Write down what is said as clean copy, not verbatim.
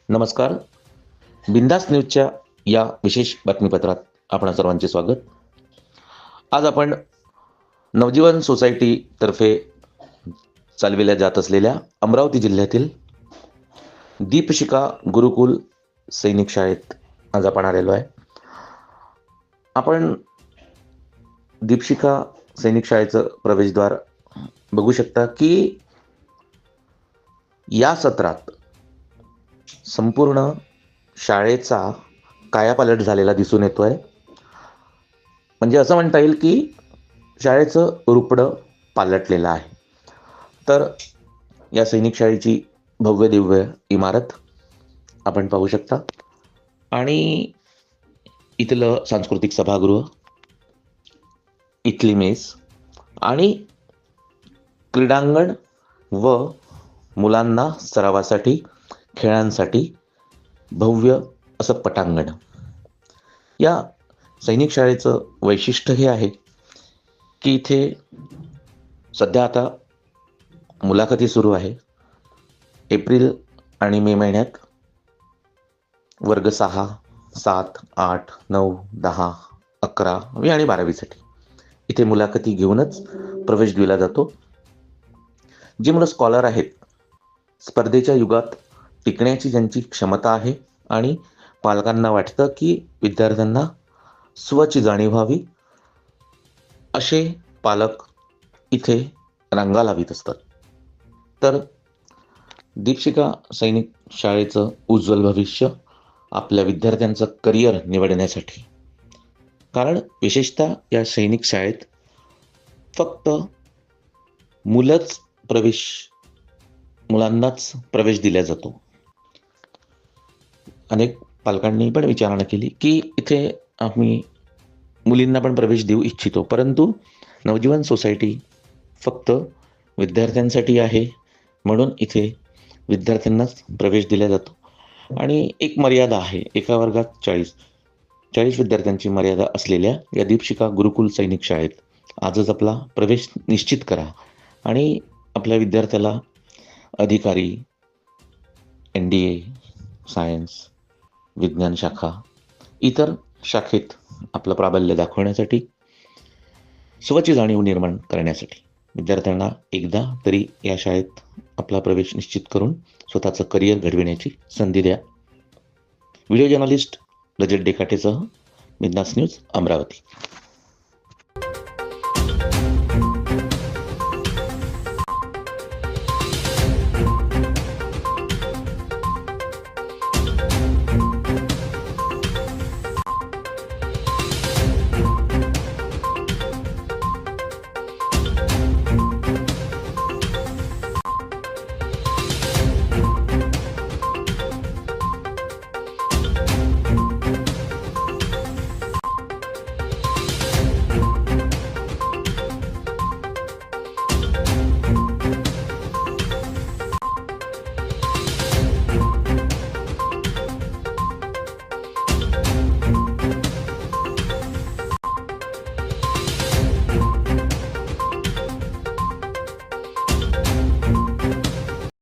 नमस्कार. बिंदास न्यूजच्या या विशेष बातमीपत्रात आपणा सर्वांचे स्वागत. आज आपण नवजीवन सोसायटीतर्फे चालविल्या जात असलेल्या अमरावती जिल्ह्यातील दीपशिखा गुरुकुल सैनिक शाळेत आज आपण आलेलो आहे. आपण दीपशिखा सैनिक शाळेचं प्रवेशद्वार बघू शकता की या सत्रात संपूर्ण शाळेचा कायापालट झालेला दिसून येतोय. म्हणजे असं म्हणता येईल की शाळेचं रुपडं पालटलेलं आहे. तर या सैनिक शाळेची भव्य दिव्य इमारत आपण पाहू शकता आणि इथलं सांस्कृतिक सभागृह, इथली मेस आणि क्रीडांगण व मुलांना सरावासाठी, खेळांसाठी भव्य असं पटांगण. या सैनिक शाळेचं वैशिष्ट्य हे आहे की इथे सध्या आता मुलाखती सुरू आहे. एप्रिल आणि मे महिन्यात वर्ग 6, 7, 8, 9, 10, 11वी आणि 12वीसाठी इथे मुलाखती घेऊनच प्रवेश दिला जातो. जी मुलं स्कॉलर आहेत, स्पर्धेच्या युगात टिकण्याची ज्यांची क्षमता आहे आणि पालकांना वाटतं की विद्यार्थ्यांना स्वची जाणीव व्हावी, असे पालक इथे रांगा लावित असतात. तर दीपशिखा सैनिक शाळेचं उज्ज्वल भविष्य आपल्या विद्यार्थ्यांचं करिअर निवडण्यासाठी, कारण विशेषतः या सैनिक शाळेत फक्त मुलांनाच प्रवेश दिला जातो. अनेक पालकांनी पण विचारणा केली की इथे आम्ही मुलींना पण प्रवेश देऊ इच्छितो, परंतु नवजीवन सोसायटी फक्त विद्यार्थ्यांसाठी आहे, म्हणून इथे विद्यार्थ्यांनाच प्रवेश दिला जातो. आणि एक मर्यादा आहे, एका वर्गात 40 विद्यार्थ्यांची मर्यादा असलेल्या या दीपशिखा गुरुकुल सैनिक शाळेत आजच आपला प्रवेश निश्चित करा आणि आपल्या विद्यार्थ्याला अधिकारी, NDA, सायन्स, विज्ञान शाखा, इतर शाखेत आपलं प्राबल्य दाखवण्यासाठी, स्वची जाणीव निर्माण करण्यासाठी विद्यार्थ्यांना एकदा तरी या शाळेत आपला प्रवेश निश्चित करून स्वतःचं करिअर घडविण्याची संधी द्या. व्हिडिओ जर्नलिस्ट रजत डेकाटेसह बिंदास न्यूज, अमरावती.